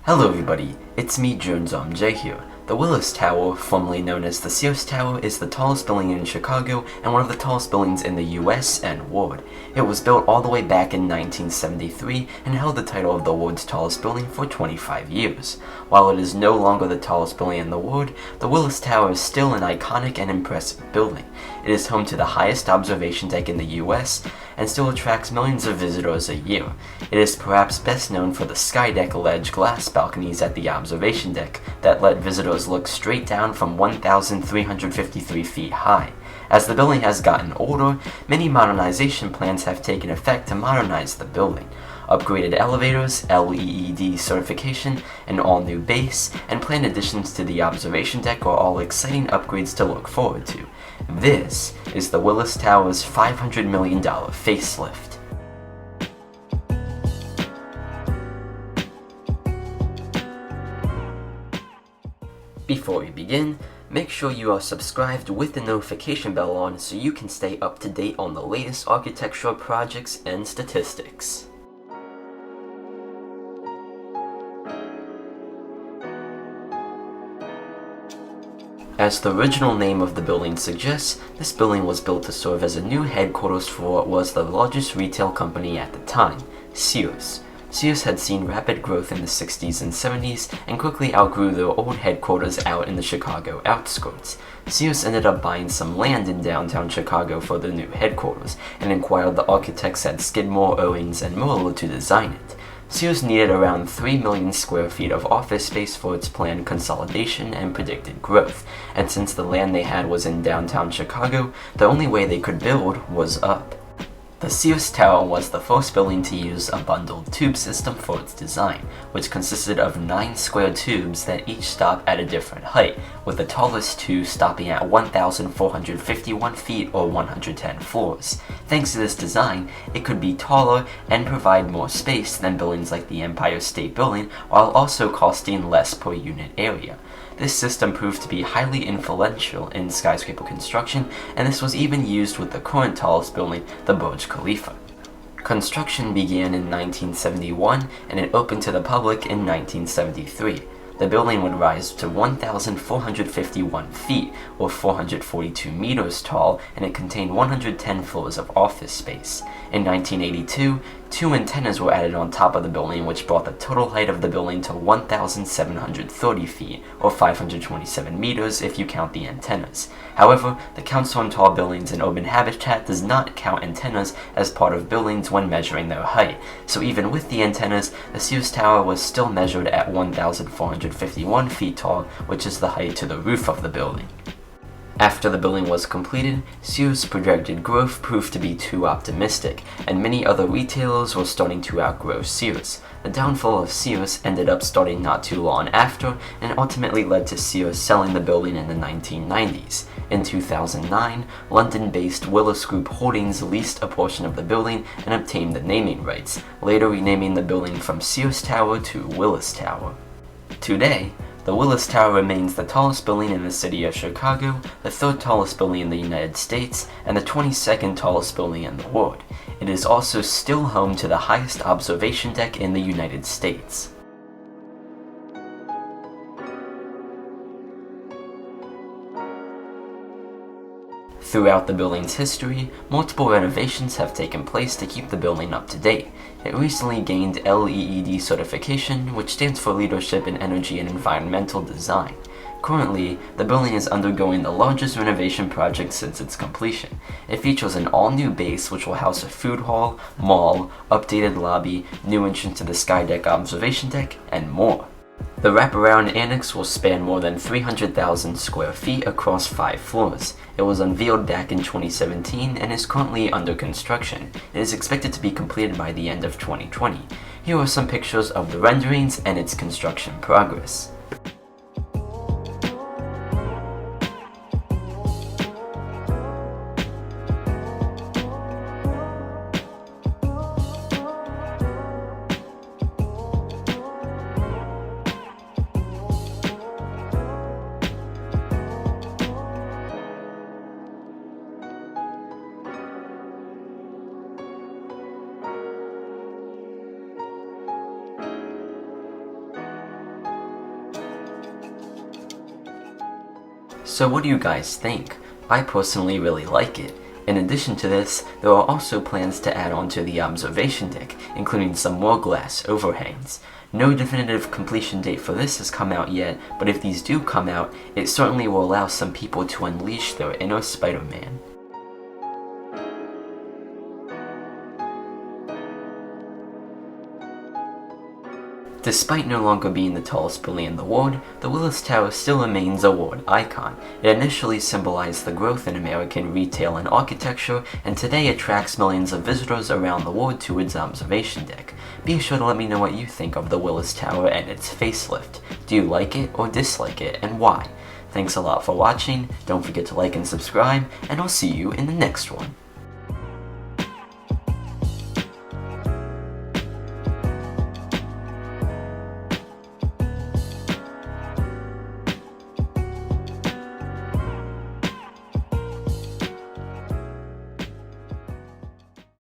Hello everybody, it's me Jones J here. The Willis Tower, formerly known as the Sears Tower, is the tallest building in Chicago and one of the tallest buildings in the US and world. It was built all the way back in 1973 and held the title of the world's tallest building for 25 years. While it is no longer the tallest building in the world, the Willis Tower is still an iconic and impressive building. It is home to the highest observation deck in the US and still attracts millions of visitors a year. It is perhaps best known for the Skydeck Ledge glass balconies at the observation deck that let visitors look straight down from 1,353 feet high. As the building has gotten older, many modernization plans have taken effect to modernize the building. Upgraded elevators, LEED certification, an all-new base, and planned additions to the observation deck are all exciting upgrades to look forward to. This is the Willis Tower's $500 million facelift. Before we begin, make sure you are subscribed with the notification bell on so you can stay up to date on the latest architectural projects and statistics. As the original name of the building suggests, this building was built to serve as a new headquarters for what was the largest retail company at the time, Sears. Sears had seen rapid growth in the 60s and 70s and quickly outgrew their old headquarters out in the Chicago outskirts. Sears ended up buying some land in downtown Chicago for their new headquarters and inquired the architects at Skidmore, Owings, and Merrill to design it. Sears needed around 3 million square feet of office space for its planned consolidation and predicted growth, and since the land they had was in downtown Chicago, the only way they could build was up. The Sears Tower was the first building to use a bundled tube system for its design, which consisted of 9 square tubes that each stop at a different height, with the tallest two stopping at 1,451 feet or 110 floors. Thanks to this design, it could be taller and provide more space than buildings like the Empire State Building, while also costing less per unit area. This system proved to be highly influential in skyscraper construction, and this was even used with the current tallest building, the Burj Khalifa. Construction began in 1971, and it opened to the public in 1973. The building would rise to 1,451 feet, or 442 meters tall, and it contained 110 floors of office space. In 1982, 2 antennas were added on top of the building, which brought the total height of the building to 1,730 feet, or 527 meters if you count the antennas. However, the Council on Tall Buildings and Urban Habitat does not count antennas as part of buildings when measuring their height, so even with the antennas, the Sears Tower was still measured at 1,451 feet tall, which is the height to the roof of the building. After the building was completed, Sears' projected growth proved to be too optimistic, and many other retailers were starting to outgrow Sears. The downfall of Sears ended up starting not too long after, and ultimately led to Sears selling the building in the 1990s. In 2009, London-based Willis Group Holdings leased a portion of the building and obtained the naming rights, later renaming the building from Sears Tower to Willis Tower. Today, the Willis Tower remains the tallest building in the city of Chicago, the 3rd tallest building in the United States, and the 22nd tallest building in the world. It is also still home to the highest observation deck in the United States. Throughout the building's history, multiple renovations have taken place to keep the building up to date. It recently gained LEED certification, which stands for Leadership in Energy and Environmental Design. Currently, the building is undergoing the largest renovation project since its completion. It features an all-new base which will house a food hall, mall, updated lobby, new entrance to the Skydeck observation deck, and more. The wraparound annex will span more than 300,000 square feet across 5 floors. It was unveiled back in 2017 and is currently under construction. It is expected to be completed by the end of 2020. Here are some pictures of the renderings and its construction progress. So what do you guys think? I personally really like it. In addition to this, there are also plans to add on to the observation deck, including some more glass overhangs. No definitive completion date for this has come out yet, but if these do come out, it certainly will allow some people to unleash their inner Spider-Man. Despite no longer being the tallest building in the world, the Willis Tower still remains a world icon. It initially symbolized the growth in American retail and architecture, and today attracts millions of visitors around the world to its observation deck. Be sure to let me know what you think of the Willis Tower and its facelift. Do you like it or dislike it, and why? Thanks a lot for watching, don't forget to like and subscribe, and I'll see you in the next one.